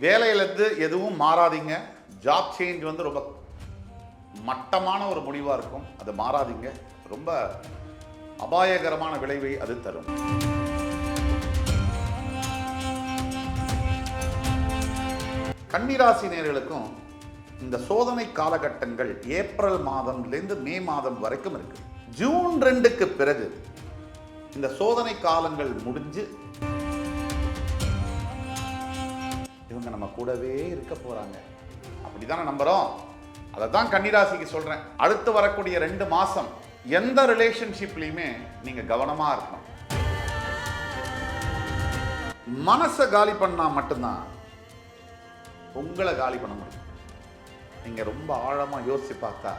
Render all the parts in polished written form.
வேலையிலேருந்து எதுவும் மாறாதீங்க. Job change வந்து ரொம்ப மட்டமான ஒரு முடிவாக இருக்கும். அது மாறாதீங்க. ரொம்ப அபாயகரமான விளைவை அது தரும். கன்னிராசி நேயர்களுக்கும் இந்த சோதனை காலகட்டங்கள் ஏப்ரல் மாதம்லேருந்து மே மாதம் வரைக்கும் இருக்கு. ஜூன் 2க்கு பிறகு இந்த சோதனை காலங்கள் முடிஞ்சு இவங்க நம்ம கூடவே இருக்க போறாங்க. அப்படிதானே நம்புறோம். அதை தான் கன்னிராசிக்கு சொல்றேன். அடுத்து வரக்கூடிய 2 மாசம் எந்த ரிலேஷன்ஷிப்லையுமே நீங்க கவனமா இருக்கணும். மனசை காலி பண்ணா மட்டும்தான் உங்களை காலி பண்ண முடியும். நீங்க ரொம்ப ஆழமா யோசிச்சு பார்த்தா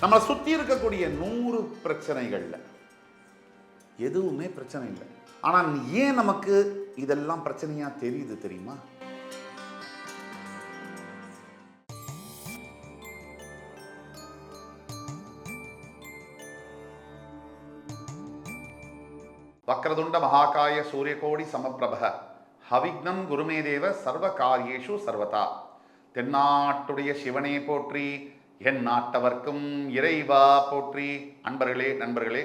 நம்மளை சுத்தி இருக்கக்கூடிய 100 பிரச்சனைகள்ல எதுவுமே பிரச்சனை இல்லை. ஆனா ஏன் நமக்கு இதெல்லாம் பிரச்சனையா தெரியுது தெரியுமா? வக்ரதுண்ட மகாகாய சூரியகோடி சமப்பிரப ஹவிக்னம் குருமேதேவ சர்வ காரியேஷு சர்வதா. தென்னாட்டுடைய சிவனே போற்றி, என் நாட்டவர்க்கும் இறைவா போற்றி. அன்பர்களே, நண்பர்களே,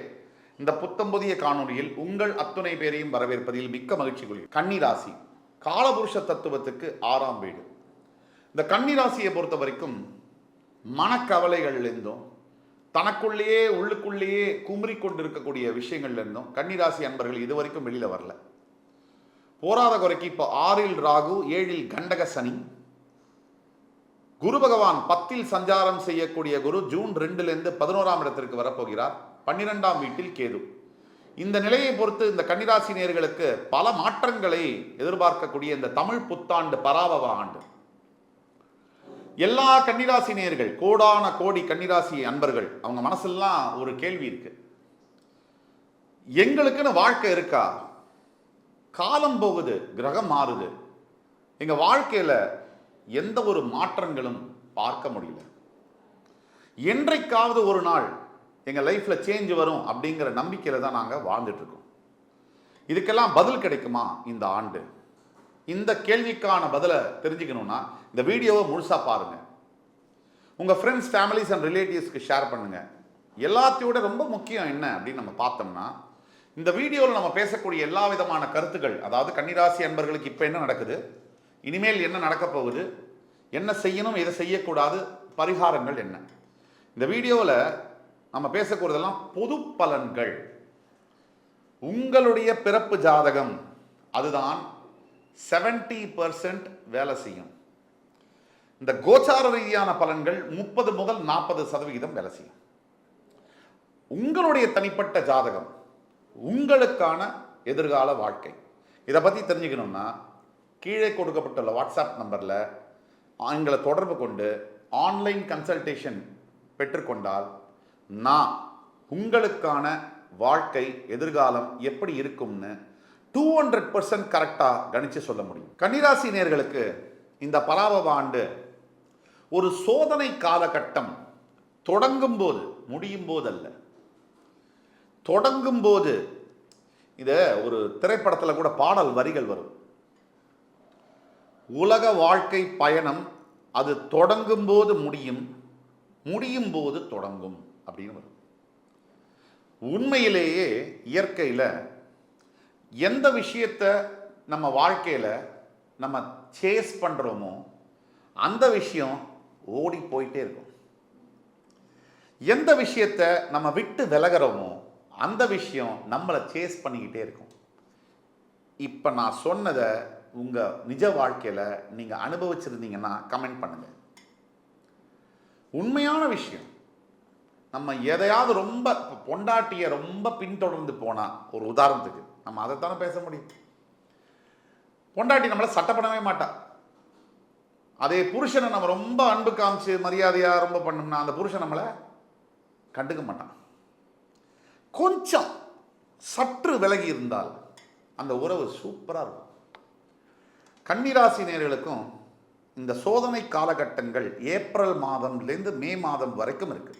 இந்த புத்தம்புதிய காணொலியில் உங்கள் அத்துணை பேரையும் வரவேற்பதில் மிக்க மகிழ்ச்சி கொள்கிறேன். கன்னிராசி காலபுருஷ தத்துவத்துக்கு 6ஆம் வீடு. இந்த கன்னிராசியை பொறுத்த வரைக்கும் மனக்கவலைகள்லேருந்தும் தனக்குள்ளேயே உள்ளுக்குள்ளேயே குமரி கொண்டிருக்கக்கூடிய விஷயங்கள்ல இருந்தும் கன்னிராசி அன்பர்கள் இதுவரைக்கும் வெளியில வரல. போராத குறைக்கு இப்போ 6இல் ராகு, 7இல் கண்டக சனி, குரு பகவான் 10இல் சஞ்சாரம் செய்யக்கூடிய குரு ஜூன் 2லேருந்து 11ஆம் இடத்திற்கு வரப்போகிறார். 12ஆம் வீட்டில் கேது. இந்த நிலையை பொறுத்து இந்த கன்னிராசி நேயர்களுக்கு பல மாற்றங்களை எதிர்பார்க்கக்கூடிய இந்த தமிழ் புத்தாண்டு பராபவ ஆண்டு. எல்லா கன்னிராசி நேயர்கள், கோடான கோடி கன்னிராசி அன்பர்கள், அவங்க மனசெல்லாம் ஒரு கேள்வி இருக்கு. எங்களுக்குன்னு வாழ்க்கை இருக்கா? காலம் போகுது, கிரகம் மாறுது, எங்க வாழ்க்கையில எந்த ஒரு மாற்றங்களும் பார்க்க முடியல. என்றைக்காவது ஒரு நாள் எங்க லைஃப்ல சேஞ்ச் வரும் அப்படிங்கிற நம்பிக்கையில தான் நாங்க வாழ்ந்துட்டு இருக்கோம். இதுக்கெல்லாம் பதில் கிடைக்குமா இந்த ஆண்டு? இந்த கேள்விக்கான பதிலை தெரிஞ்சுக்கணும்னா இந்த வீடியோவை முழுசா பாருங்க. உங்க ஃப்ரெண்ட்ஸ், ஃபேமிலிஸ் அண்ட் ரிலேட்டிவ்ஸ்க்கு ஷேர் பண்ணுங்க. எல்லாத்தையோட ரொம்ப முக்கியம் என்ன அப்படின்னு நம்ம பார்த்தோம்னா, இந்த வீடியோவில் நம்ம பேசக்கூடிய எல்லா விதமான கருத்துக்கள், அதாவது கன்னிராசி அன்பர்களுக்கு இப்போ என்ன நடக்குது, இனிமேல் என்ன நடக்க போகுது, என்ன செய்யணும், எதை செய்யக்கூடாது, பரிகாரங்கள் என்ன, இந்த வீடியோவில் நம்ம பேசக்கூடியதெல்லாம் பொது பலன்கள். உங்களுடைய பிறப்பு ஜாதகம் அதுதான் 70% வேலை செய்யும். இந்த கோச்சார ரீதியான பலன்கள் 30 முதல் 40% வேலை செய்யும். உங்களுடைய தனிப்பட்ட ஜாதகம், உங்களுக்கான எதிர்கால வாழ்க்கை, இதை பற்றி தெரிஞ்சுக்கணும்னா கீழே கொடுக்கப்பட்டுள்ள வாட்ஸ்அப் நம்பரில் எங்களை தொடர்பு கொண்டு ஆன்லைன் கன்சல்டேஷன் பெற்றுக்கொண்டால் நான் உங்களுக்கான வாழ்க்கை எதிர்காலம் எப்படி இருக்கும்னு 200% கரெக்டாக கணிச்சு சொல்ல முடியும். கன்னிராசி நேயர்களுக்கு இந்த பராபவ ஆண்டு ஒரு சோதனை காலகட்டம். தொடங்கும் போது, முடியும் போது அல்ல, தொடங்கும் போது. இத ஒரு திரைப்படத்தில் கூட பாடல் வரிகள் வரும். உலக வாழ்க்கை பயணம் அது தொடங்கும் போது முடியும், முடியும் போது தொடங்கும் அப்படின்னு வரும். உண்மையிலேயே இயற்கையில் எந்த விஷயத்தை நம்ம வாழ்க்கையில் நம்ம சேஸ் பண்ணுறோமோ அந்த விஷயம் ஓடி போயிட்டே இருக்கும். எந்த விஷயத்தை நம்ம விட்டு விலகிறோமோ அந்த விஷயம் நம்மளை சேஸ் பண்ணிக்கிட்டே இருக்கும். இப்போ நான் சொன்னதை உங்கள் நிஜ வாழ்க்கையில் நீங்கள் அனுபவிச்சிருந்தீங்கன்னா கமெண்ட் பண்ணுங்க. உண்மையான விஷயம். நம்ம எதையாவது ரொம்ப பொண்டாட்டியை ரொம்ப பின்தொடர்ந்து போனால், ஒரு உதாரணத்துக்கு நம்ம அதைத்தானே பேச முடியும். பொண்டாட்டி நம்மளை சட்டை பண்ணவே மாட்டா. அதே புருஷனை நம்ம ரொம்ப அன்பு காமிச்சு மரியாதையாக ரொம்ப பண்ணோம்னா அந்த புருஷன் நம்மளை கண்டுக்க மாட்டான். கொஞ்சம் சற்று விலகி இருந்தால் அந்த உறவு சூப்பராக இருக்கும். கன்னிராசி நேயர்களுக்கும் இந்த சோதனை காலகட்டங்கள் ஏப்ரல் மாதம்லேருந்து மே மாதம் வரைக்கும் இருக்கு.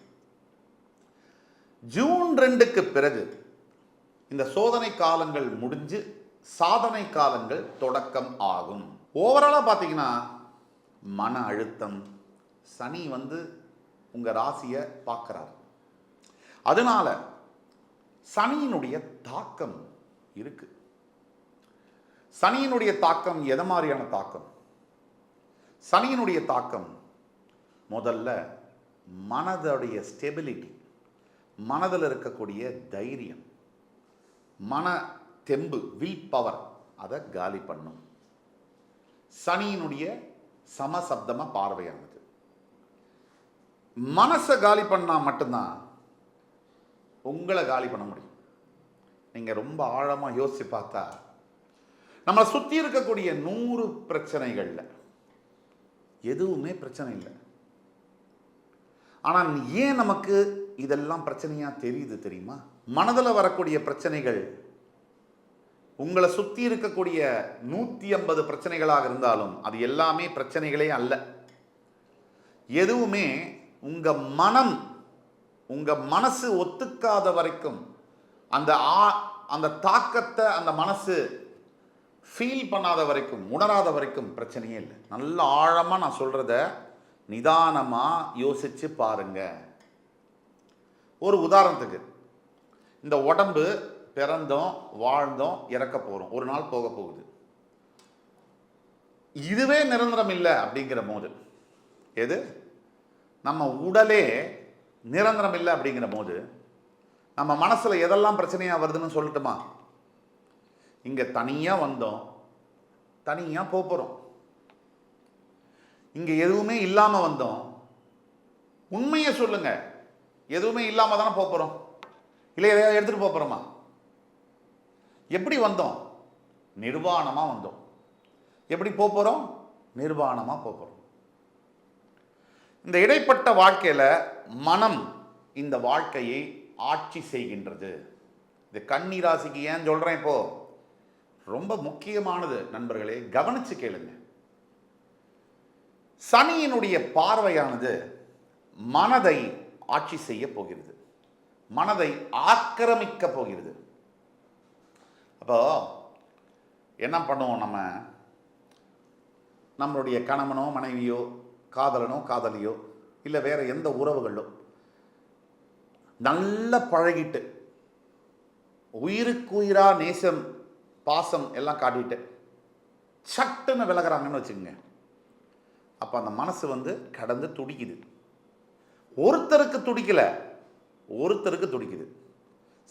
ஜூன் 2க்கு பிறகு இந்த சோதனை காலங்கள் முடிஞ்சு சாதனை காலங்கள் தொடக்கம் ஆகும். ஓவராலாக பார்த்தீங்கன்னா மன அழுத்தம், சனி வந்து உங்கள் ராசியை பார்க்குறார். அதனால சனியினுடைய தாக்கம் இருக்கு. சனியினுடைய தாக்கம் எதை மாதிரியான தாக்கம்? சனியினுடைய தாக்கம் முதல்ல மனதுடைய ஸ்டெபிலிட்டி, மனதில் இருக்கக்கூடிய தைரியம், மன தெம்பு, வில் பவர், அதை காலி பண்ணும். சனியினுடைய சமசப்தம பார்வையானது. மனசை காலி பண்ணால் மட்டும்தான் உங்களை காலி பண்ண முடியும். நீங்கள் ரொம்ப ஆழமாக யோசித்து பார்த்தா நம்மளை சுற்றி இருக்கக்கூடிய 100 பிரச்சனைகளில் எதுவுமே பிரச்சனை இல்லை. ஆனால் ஏன் நமக்கு இதெல்லாம் பிரச்சனையாக தெரியுது தெரியுமா? மனதில் வரக்கூடிய பிரச்சனைகள் உங்களை சுற்றி இருக்கக்கூடிய 150 பிரச்சனைகளாக இருந்தாலும் அது எல்லாமே பிரச்சனைகளே அல்ல. எதுவுமே உங்கள் மனம், உங்கள் மனசு ஒத்துக்காத வரைக்கும், அந்த தாக்கத்தை அந்த மனசு ஃபீல் பண்ணாத வரைக்கும், உணராத வரைக்கும் பிரச்சனையே இல்லை. நல்ல ஆழமாக நான் சொல்கிறத நிதானமாக யோசித்து பாருங்க. ஒரு உதாரணத்துக்கு, இந்த உடம்பு பிறந்தோம், வாழ்ந்தோம், இறக்க போகிறோம், ஒரு நாள் போக போகுது. இதுவே நிரந்தரம் இல்லை அப்படிங்கிற போது, எது நம்ம உடலே நிரந்தரம் இல்லை அப்படிங்கிற போது நம்ம மனசில் எதெல்லாம் பிரச்சனையாக வருதுன்னு சொல்லட்டுமா? இங்கே தனியாக வந்தோம், தனியாக போகிறோம். இங்கே எதுவுமே இல்லாமல் வந்தோம். உண்மையை சொல்லுங்க, எதுவுமே இல்லாமல் தானே போகிறோம், இல்லை எதையாவது எடுத்துகிட்டு போகிறோமா? எப்படி வந்தோம்? நிர்வாணமாக வந்தோம். எப்படி போகிறோம்? நிர்வாணமாக போகிறோம். இந்த இடைப்பட்ட வாழ்க்கையில் மனம் இந்த வாழ்க்கையை ஆட்சி செய்கின்றது. இது கன்னி ராசிக்கு ஏன் சொல்கிறேன் இப்போ, ரொம்ப முக்கியமானது நண்பர்களே, கவனிச்சு கேளுங்க. சனியினுடைய பார்வையானது மனதை ஆட்சி செய்ய போகிறது, மனதை ஆக்கிரமிக்க போகிறது. அப்போ என்ன பண்ணுவோம்? நம்மளுடைய கணவனோ மனைவியோ, காதலனோ காதலியோ, இல்லை வேற எந்த உறவுகளோ நல்ல பழகிட்டு, உயிருக்கு உயிரா நேசம், பாசம் எல்லாம் காட்டிட்டு சட்டுன்னு விலகிறாங்கன்னு வச்சுக்கோங்க. அப்போ அந்த மனசு வந்து கடந்து துடிக்குது. ஒருத்தருக்கு துடிக்கல, ஒருத்தருக்கு துடிக்குது.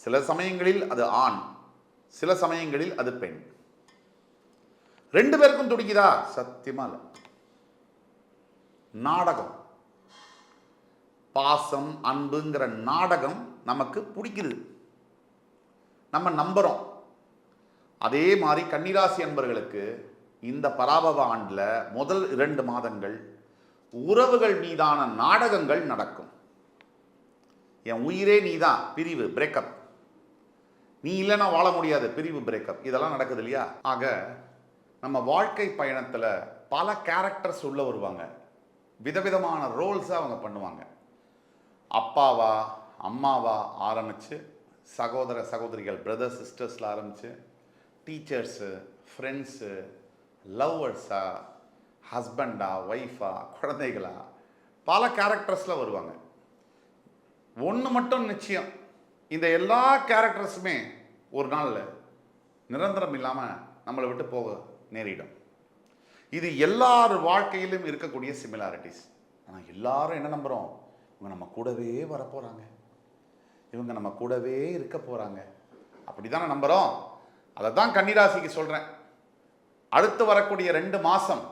சில சமயங்களில் அது ஆண், சில சமயங்களில் அது பெண். 2 பேருக்கும் துடிக்குதா? சத்தியமா இல்லை. நாடகம், பாசம், அன்புங்கிற நாடகம் நமக்கு பிடிக்குது, நம்ம நம்புறோம். அதே மாதிரி கன்னிராசி அன்பர்களுக்கு இந்த பராபவ ஆண்டில் முதல் 2 மாதங்கள் உறவுகள் மீதான நாடகங்கள் நடக்கும். என் உயிரே நீதான், பிரிவு, பிரேக்கப். நீ இல்லைன்னா வாழ முடியாது, பிரிவு, பிரேக்கப், இதெல்லாம் நடக்குது இல்லையா? ஆக நம்ம வாழ்க்கை பயணத்தில் பல கேரக்டர்ஸ் உள்ள வருவாங்க. விதவிதமான ரோல்ஸை அவங்க பண்ணுவாங்க. அப்பாவா அம்மாவா ஆரம்பித்து, சகோதர சகோதரிகள், பிரதர் சிஸ்டர்ஸில் ஆரம்பித்து, டீச்சர்ஸு, ஃப்ரெண்ட்ஸு, லவ்வர்ஸா, ஹஸ்பண்டா, ஒய்ஃபா, குழந்தைகளா, பல கேரக்டர்ஸில் வருவாங்க. ஒன்று மட்டும் நிச்சயம், இந்த எல்லா கேரக்டர்ஸுமே ஒரு நாள் நிரந்தரம் இல்லாமல் நம்மளை விட்டு போக நேரிடும். இது எல்லார் வாழ்க்கையிலும் இருக்கக்கூடிய சிமிலாரிட்டிஸ். ஆனால் எல்லாரும் என்ன நம்புகிறோம்? இவங்க நம்ம கூடவே வரப்போகிறாங்க, இவங்க நம்ம கூடவே இருக்க போகிறாங்க, அப்படி தானே நம்புகிறோம். அதை தான் கன்னிராசிக்கு சொல்கிறேன். அடுத்து வரக்கூடிய 2 மாதம்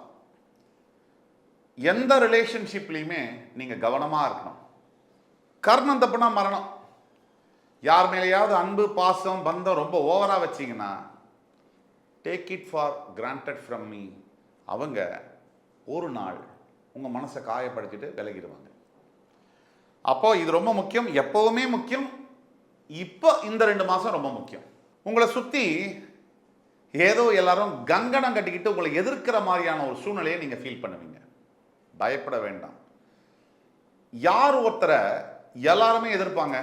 எந்த ரிலேஷன்ஷிப்லையுமே நீங்கள் கவனமாக இருக்கணும். கர்ணம் தப்புனா மரணம். யார் மேலேயாவது அன்பு, பாசம், பந்தம் ரொம்ப ஓவராக வச்சிங்கன்னா, take it for granted from me, அவங்க ஒரு நாள் உங்கள் மனசை காயப்படுத்திட்டு விலகிடுவாங்க. அப்போ இது ரொம்ப முக்கியம், எப்போவுமே முக்கியம். இப்போ இந்த 2 மாதம் ரொம்ப முக்கியம். உங்களை சுற்றி ஏதோ எல்லாரும் கங்கணம் கட்டிக்கிட்டு உங்களை எதிர்க்கிற மாதிரியான ஒரு சூழ்நிலையை நீங்கள் ஃபீல் பண்ணுவீங்க. பயப்பட வேண்டாம். யார் ஒருத்தரை எல்லாருமே எதிர்ப்பாங்க?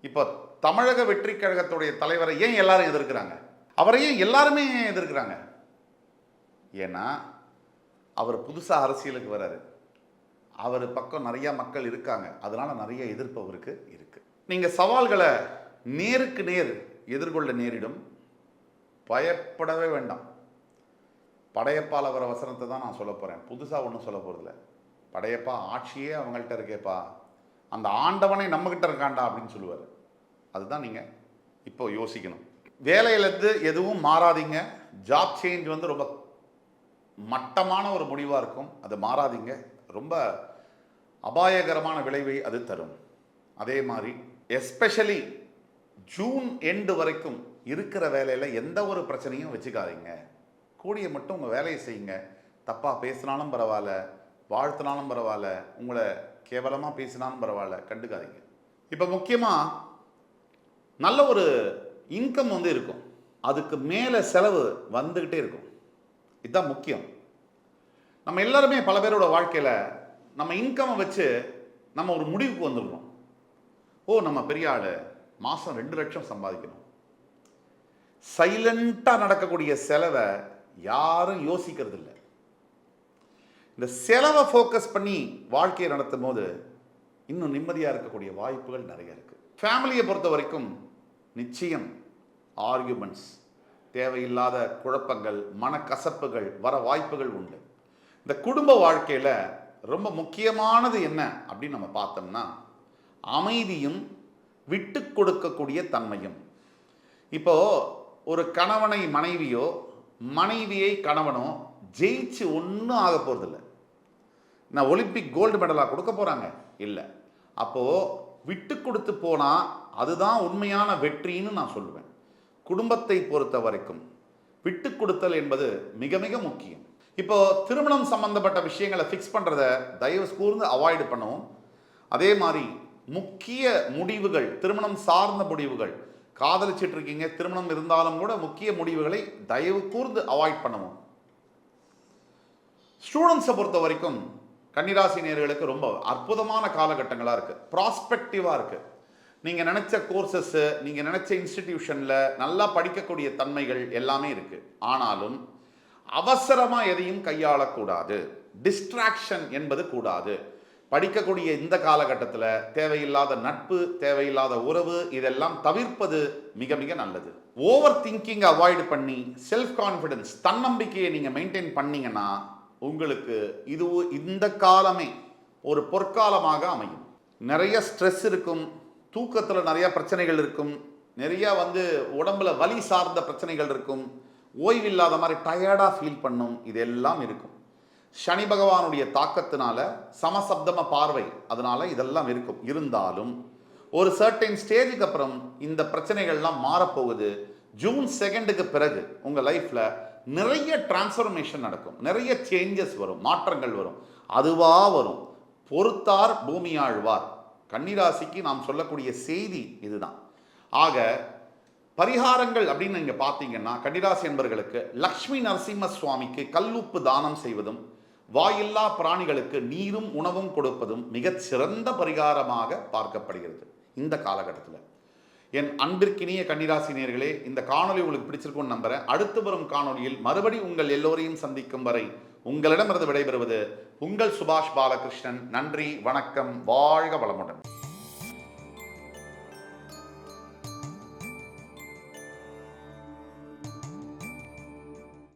இப்போ தமிழக வெற்றி கழகத்துடைய தலைவரை ஏன் எல்லாரும் எதிர்க்கிறாங்க? அவரை ஏன் எல்லாருமே எதிர்க்கிறாங்க? ஏன்னா அவர் புதுசாக அரசியலுக்கு வராரு. அவர் பக்கம் நிறைய மக்கள் இருக்காங்க, அதனால நிறைய எதிர்ப்பு அவருக்கு இருக்கு. நீங்கள் சவால்களை நேருக்கு நேர் எதிர்கொள்ள நேரிடும், பயப்படவே வேண்டாம். படையப்பால் வர வசனத்தை தான் நான் சொல்ல போகிறேன், புதுசாக ஒன்றும் சொல்ல போகிறதில்ல. படையப்பா ஆட்சியே அவங்கள்ட்ட இருக்கேப்பா, அந்த ஆண்டவனை நம்மகிட்ட இருக்காண்டா அப்படின்னு சொல்லுவார். அதுதான் நீங்கள் இப்போ யோசிக்கணும். வேலையிலேருந்து எதுவும் மாறாதீங்க. ஜாப் சேஞ்ச் வந்து ரொம்ப மட்டமான ஒரு முடிவாக இருக்கும், அது மாறாதீங்க. ரொம்ப அபாயகரமான விளைவை அது தரும். அதே மாதிரி எஸ்பெஷலி ஜூன் எண்டு வரைக்கும் இருக்கிற வேலையில் எந்த ஒரு பிரச்சனையும் வச்சுக்காதீங்க. கூடிய மட்டும் உங்கள் வேலையை செய்யுங்க. தப்பாக பேசினாலும் பரவாயில்ல, வாழ்த்தினாலும் பரவாயில்ல, உங்களை கேவலமாக பேசினாலும் பரவாயில்ல, கண்டுக்காதீங்க. இப்போ முக்கியமாக நல்ல ஒரு இன்கம் வந்து இருக்கும், அதுக்கு மேலே செலவு வந்துக்கிட்டே இருக்கும். இதுதான் முக்கியம். நம்ம எல்லாருமே பல பேரோட வாழ்க்கையில் நம்ம இன்கம்மை வச்சு நம்ம ஒரு முடிவுக்கு வந்துடுறோம். நம்ம பெரிய ஆள், மாதம் 2 லட்சம் சம்பாதிக்கணும். சைலண்டாக நடக்கக்கூடிய செலவை யாரும் யோசிக்கிறது இல்லை. இந்த செலவை ஃபோக்கஸ் பண்ணி வாழ்க்கையை நடத்தும் போது இன்னும் நிம்மதியாக இருக்கக்கூடிய வாய்ப்புகள் நிறைய இருக்குது. ஃபேமிலியை பொறுத்த வரைக்கும் நிச்சயம் ஆர்கியூமெண்ட்ஸ், தேவையில்லாத குழப்பங்கள், மனக்கசப்புகள் வர வாய்ப்புகள் உண்டு. இந்த குடும்ப வாழ்க்கையில் ரொம்ப முக்கியமானது என்ன அப்படின்னு நம்ம பார்த்தோம்னா அமைதியும் விட்டு கொடுக்கக்கூடிய தன்மையும். இப்போ ஒரு கணவனை மனைவியோ மனைவியை கணவனோ ஜெயிச்சு ஒன்றும் ஆக போகிறதில்ல. நான் ஒலிம்பிக் கோல்டு மெடலாக கொடுக்க போகிறாங்க இல்லை. அப்போது விட்டு கொடுத்து போனால் அதுதான் உண்மையான வெற்றின்னு நான் சொல்லுவேன். குடும்பத்தை பொறுத்த வரைக்கும் விட்டு கொடுத்தல் என்பது மிக மிக முக்கியம். இப்போ திருமணம் சம்பந்தப்பட்ட விஷயங்களை ஃபிக்ஸ் பண்ணுறத தயவு கூர்ந்து அவாய்டு பண்ணவும். அதே மாதிரி முக்கிய முடிவுகள், திருமணம் சார்ந்த முடிவுகள், காதலிச்சிட்டு இருக்கீங்க, திருமணம் இருந்தாலும் கூட முக்கிய முடிவுகளை தயவு கூர்ந்து அவாய்ட் பண்ணவும். ஸ்டூடெண்ட்ஸை பொறுத்த வரைக்கும் கன்னிராசி நேயர்களுக்கு ரொம்ப அற்புதமான காலகட்டங்களாக இருக்குது, ப்ராஸ்பெக்டிவாக இருக்குது. நீங்கள் நினச்ச கோர்சஸ்ஸு, நீங்கள் நினச்ச இன்ஸ்டிடியூஷனில் நல்லா படிக்கக்கூடிய தன்மைகள் எல்லாமே இருக்குது. ஆனாலும் அவசரமாக எதையும் கையாளக்கூடாது. டிஸ்ட்ராக்ஷன் என்பது கூடாது. படிக்கக்கூடிய இந்த காலகட்டத்தில் தேவையில்லாத நட்பு, தேவையில்லாத உறவு, இதெல்லாம் தவிர்ப்பது மிக மிக நல்லது. ஓவர் திங்கிங் அவாய்டு பண்ணி செல்ஃப் கான்ஃபிடன்ஸ், தன்னம்பிக்கையை நீங்கள் மெயின்டைன் பண்ணீங்கன்னா உங்களுக்கு இது இந்த காலமே ஒரு பொற்காலமாக அமையும். நிறைய ஸ்ட்ரெஸ் இருக்கும், தூக்கத்தில் நிறைய பிரச்சனைகள் இருக்கும், நிறைய உடம்புல வலி சார்ந்த பிரச்சனைகள் இருக்கும், ஓய்வில்லாத மாதிரி டயர்டாக ஃபீல் பண்ணும், இதெல்லாம் இருக்கும். சனி பகவானுடைய தாக்கத்தினால சமசப்தம பார்வை, அதனால இதெல்லாம் இருக்கும். இருந்தாலும் ஒரு சர்டைன் ஸ்டேஜுக்கு அப்புறம் இந்த பிரச்சனைகள்லாம் மாறப்போகுது. ஜூன் 2க்கு பிறகு உங்கள் லைஃப்பில் நிறைய டிரான்ஸ்ஃபர்மேஷன் நடக்கும், நிறைய சேஞ்சஸ் வரும், மாற்றங்கள் வரும். அதுவாக வரும். பொறுத்தார் பூமி ஆழ்வார். கன்னிராசிக்கு நாம் சொல்லக்கூடிய செய்தி இதுதான். ஆக பரிகாரங்கள் அப்படின்னு நீங்கள் பார்த்தீங்கன்னா கன்னிராசி என்பவர்களுக்கு லக்ஷ்மி நரசிம்ம சுவாமிக்கு கல்லுப்பு தானம் செய்வதும், வாயில்லா பிராணிகளுக்கு நீரும் உணவும் கொடுப்பதும் மிகச் சிறந்த பரிகாரமாக பார்க்கப்படுகிறது இந்த காலகட்டத்தில். என் அன்பிற்கினிய கன்னிராசி நேயர்களே, இந்த காணொலி உங்களுக்கு பிடிச்சிருக்கும்னு நம்புகிறேன். அடுத்து வரும் காணொலியில் மறுபடி உங்கள் எல்லோரையும் சந்திக்கும் வரை உங்களிடமிருந்து விடைபெறுவது உங்கள் சுபாஷ் பாலகிருஷ்ணன். நன்றி, வணக்கம், வாழ்க வளமுடன்.